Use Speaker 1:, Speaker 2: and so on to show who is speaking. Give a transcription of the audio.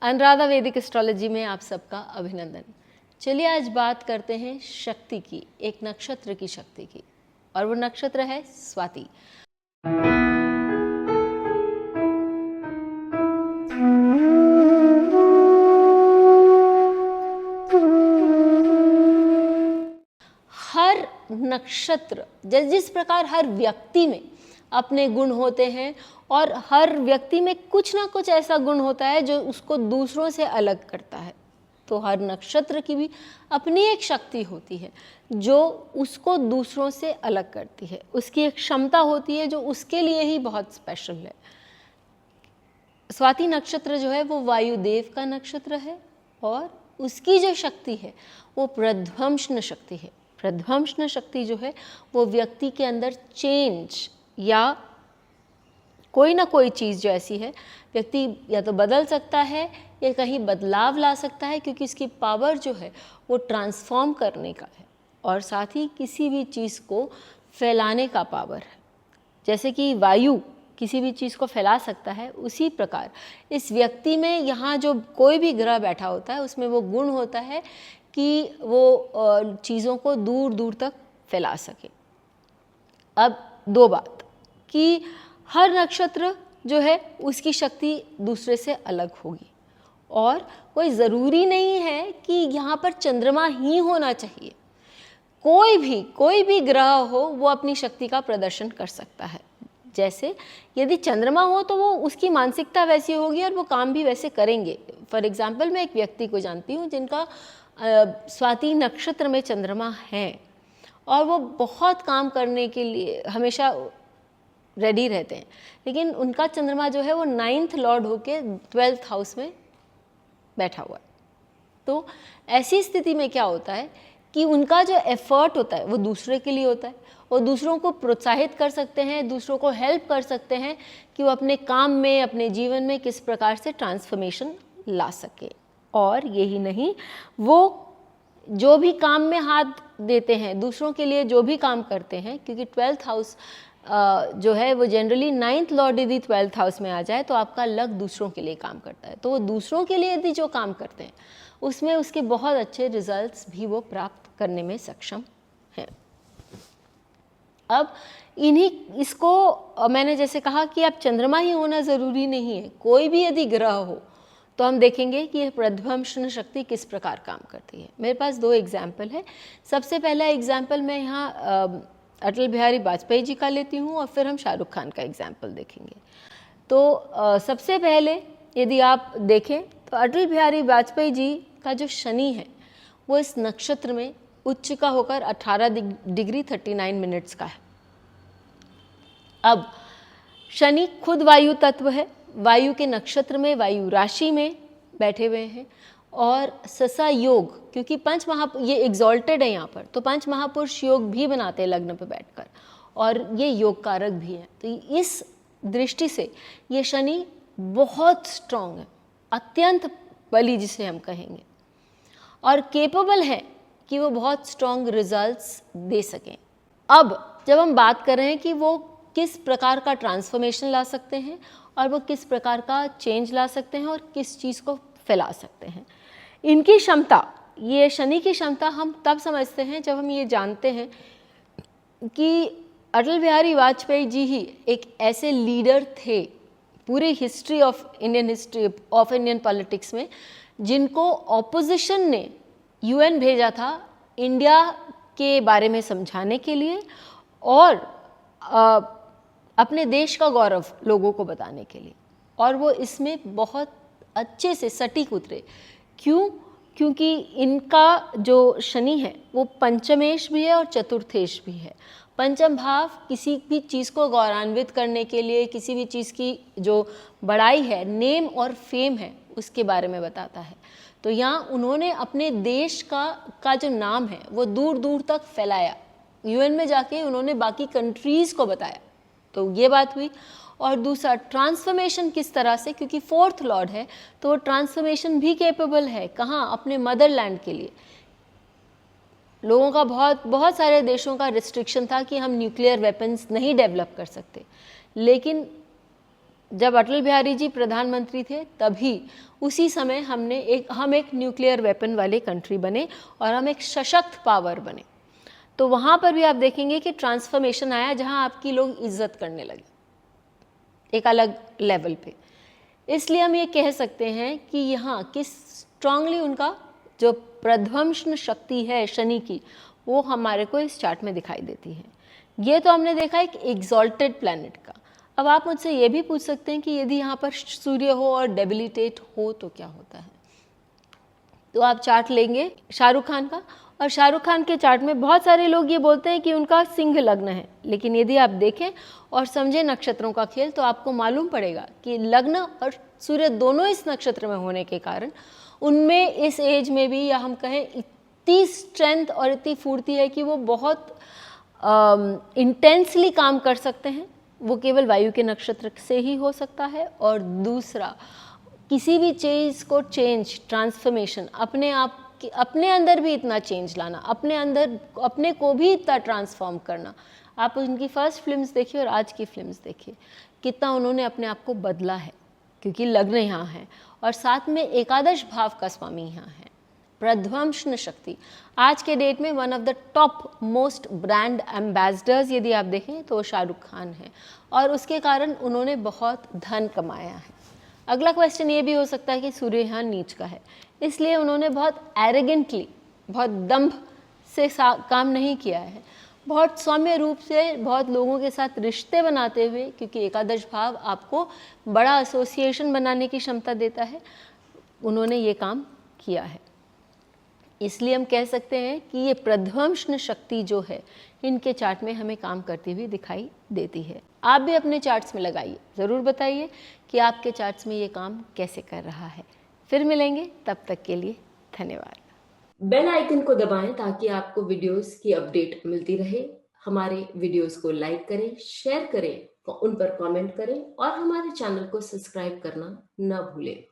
Speaker 1: अनुराधा वैदिक एस्ट्रोलॉजी में आप सबका अभिनंदन। चलिए आज बात करते हैं शक्ति की, एक नक्षत्र की शक्ति की, और वो नक्षत्र है स्वाति। हर नक्षत्र जिस प्रकार हर व्यक्ति में अपने गुण होते हैं और हर व्यक्ति में कुछ ना कुछ ऐसा गुण होता है जो उसको दूसरों से अलग करता है, तो हर नक्षत्र की भी अपनी एक शक्ति होती है जो उसको दूसरों से अलग करती है। उसकी एक क्षमता होती है जो उसके लिए ही बहुत स्पेशल है। स्वाति नक्षत्र जो है वो वायुदेव का नक्षत्र है और उसकी जो शक्ति है वो प्रध्वंसन शक्ति है। प्रध्वंसन शक्ति जो है वो व्यक्ति के अंदर चेंज या कोई ना कोई चीज़ जो ऐसी है, व्यक्ति या तो बदल सकता है या कहीं बदलाव ला सकता है, क्योंकि इसकी पावर जो है वो ट्रांसफॉर्म करने का है और साथ ही किसी भी चीज़ को फैलाने का पावर है। जैसे कि वायु किसी भी चीज़ को फैला सकता है, उसी प्रकार इस व्यक्ति में यहाँ जो कोई भी ग्रह बैठा होता है उसमें वो गुण होता है कि वो चीज़ों को दूर दूर तक फैला सके। अब दो बात कि हर नक्षत्र जो है उसकी शक्ति दूसरे से अलग होगी और कोई ज़रूरी नहीं है कि यहाँ पर चंद्रमा ही होना चाहिए। कोई भी ग्रह हो वो अपनी शक्ति का प्रदर्शन कर सकता है। जैसे यदि चंद्रमा हो तो वो उसकी मानसिकता वैसी होगी और वो काम भी वैसे करेंगे। फॉर एग्जाम्पल मैं एक व्यक्ति को जानती हूँ जिनका स्वाति नक्षत्र में चंद्रमा है और वो बहुत काम करने के लिए हमेशा रेडी रहते हैं, लेकिन उनका चंद्रमा जो है वो 9th लॉर्ड होके 12th हाउस में बैठा हुआ है। तो ऐसी स्थिति में क्या होता है कि उनका जो एफर्ट होता है वो दूसरे के लिए होता है, वो दूसरों को प्रोत्साहित कर सकते हैं, दूसरों को हेल्प कर सकते हैं कि वो अपने काम में, अपने जीवन में किस प्रकार से ट्रांसफॉर्मेशन ला सके। और यही नहीं, वो जो भी काम में हाथ देते हैं, दूसरों के लिए जो भी काम करते हैं, क्योंकि 12th हाउस जो है वो जनरली 9th लॉर्ड यदि 12th हाउस में आ जाए तो आपका लक दूसरों के लिए काम करता है। तो वो दूसरों के लिए यदि जो काम करते हैं उसमें उसके बहुत अच्छे रिजल्ट्स भी वो प्राप्त करने में सक्षम हैं। अब इसको मैंने जैसे कहा कि अब चंद्रमा ही होना ज़रूरी नहीं है, कोई भी यदि ग्रह हो तो हम देखेंगे कि यह प्रध्वंसन शक्ति किस प्रकार काम करती है। मेरे पास दो एग्जाम्पल है। सबसे पहला एग्जाम्पल मैं यहाँ अटल बिहारी वाजपेयी जी का लेती हूँ और फिर हम शाहरुख खान का एग्जाम्पल देखेंगे। तो सबसे पहले यदि आप देखें तो अटल बिहारी वाजपेयी जी का जो शनि है वो इस नक्षत्र में उच्च का होकर 18 डिग्री 39 मिनट्स का है। अब शनि खुद वायु तत्व है, वायु के नक्षत्र में, वायु राशि में बैठे हुए हैं और ससा योग, क्योंकि ये एग्जॉल्टेड है यहाँ पर, तो पंच महापुरुष योग भी बनाते हैं लग्न पर बैठकर और ये योग कारक भी हैं। तो इस दृष्टि से ये शनि बहुत स्ट्रांग है, अत्यंत बली जिसे हम कहेंगे, और केपेबल है कि वो बहुत स्ट्रांग रिजल्ट्स दे सकें। अब जब हम बात कर रहे हैं कि वो किस प्रकार का ट्रांसफॉर्मेशन ला सकते हैं और वो किस प्रकार का चेंज ला सकते हैं और किस चीज़ को फैला सकते हैं, इनकी क्षमता, ये शनि की क्षमता हम तब समझते हैं जब हम ये जानते हैं कि अटल बिहारी वाजपेयी जी ही एक ऐसे लीडर थे पूरी हिस्ट्री ऑफ इंडियन पॉलिटिक्स में जिनको ऑपोजिशन ने यूएन भेजा था इंडिया के बारे में समझाने के लिए और अपने देश का गौरव लोगों को बताने के लिए, और वो इसमें बहुत अच्छे से सटीक उतरे। क्यों? क्योंकि इनका जो शनि है वो पंचमेश भी है और चतुर्थेश भी है। पंचम भाव किसी भी चीज़ को गौरवान्वित करने के लिए, किसी भी चीज़ की जो बड़ाई है, नेम और फेम है, उसके बारे में बताता है। तो यहाँ उन्होंने अपने देश का जो नाम है वो दूर दूर तक फैलाया, यूएन में जाके उन्होंने बाकी कंट्रीज़ को बताया। तो ये बात हुई। और दूसरा ट्रांसफॉर्मेशन किस तरह से, क्योंकि 4th लॉर्ड है तो वो ट्रांसफॉर्मेशन भी केपेबल है। कहाँ? अपने मदरलैंड के लिए। लोगों का बहुत सारे देशों का रिस्ट्रिक्शन था कि हम न्यूक्लियर वेपन्स नहीं डेवलप कर सकते, लेकिन जब अटल बिहारी जी प्रधानमंत्री थे तभी उसी समय हम एक न्यूक्लियर वेपन वाले कंट्री बने और हम एक सशक्त पावर बने। तो वहाँ पर भी आप देखेंगे कि ट्रांसफॉर्मेशन आया, जहाँ आपकी लोग इज्जत करने लगे एक अलग लेवल पे। इसलिए हम ये कह सकते हैं कि यहाँ किस स्ट्रांगली उनका जो प्रध्वंसन शक्ति है शनि की, वो हमारे को इस चार्ट में दिखाई देती है। ये तो हमने देखा एक एग्जॉल्टेड प्लैनेट का। अब आप मुझसे ये भी पूछ सकते हैं कि यदि यहाँ पर सूर्य हो और डेबिलिटेट हो तो क्या होता है। तो आप चार्ट लेंगे शाहरुख खान का, और शाहरुख खान के चार्ट में बहुत सारे लोग ये बोलते हैं कि उनका सिंह लग्न है, लेकिन यदि आप देखें और समझें नक्षत्रों का खेल तो आपको मालूम पड़ेगा कि लग्न और सूर्य दोनों इस नक्षत्र में होने के कारण उनमें इस एज में भी, या हम कहें, इतनी स्ट्रेंथ और इतनी फुर्ती है कि वो बहुत इंटेंसली काम कर सकते हैं। वो केवल वायु के नक्षत्र से ही हो सकता है। और दूसरा, किसी भी चीज़ को चेंज, ट्रांसफॉर्मेशन, अपने अंदर भी इतना चेंज लाना, अपने को भी इतना ट्रांसफॉर्म करना। आप उनकी फर्स्ट फिल्म्स देखिए और आज की फिल्म्स देखिए, कितना उन्होंने अपने आप को बदला है, क्योंकि लग्न यहाँ है और साथ में एकादश भाव का स्वामी यहाँ है। प्रध्वंसन शक्ति आज के डेट में one of the top most brand ambassadors यदि आप देखें तो शाहरुख खान है, और उसके कारण उन्होंने बहुत धन कमाया है। अगला क्वेश्चन ये भी हो सकता है कि सूर्य यहाँ नीच का है, इसलिए उन्होंने बहुत एरोगेंटली, बहुत दंभ से काम नहीं किया है, बहुत सौम्य रूप से बहुत लोगों के साथ रिश्ते बनाते हुए, क्योंकि एकादश भाव आपको बड़ा एसोसिएशन बनाने की क्षमता देता है, उन्होंने ये काम किया है। इसलिए हम कह सकते हैं कि ये प्रध्वंसन शक्ति जो है इनके चार्ट में हमें काम करती हुई दिखाई देती है। आप भी अपने चार्ट्स में लगाइए, ज़रूर बताइए कि आपके चार्ट्स में ये काम कैसे कर रहा है। फिर मिलेंगे, तब तक के लिए धन्यवाद।
Speaker 2: बेल आइकन को दबाएं ताकि आपको वीडियोस की अपडेट मिलती रहे। हमारे वीडियोस को लाइक करें, शेयर करें, उन पर कमेंट करें और हमारे चैनल को सब्सक्राइब करना न भूलें।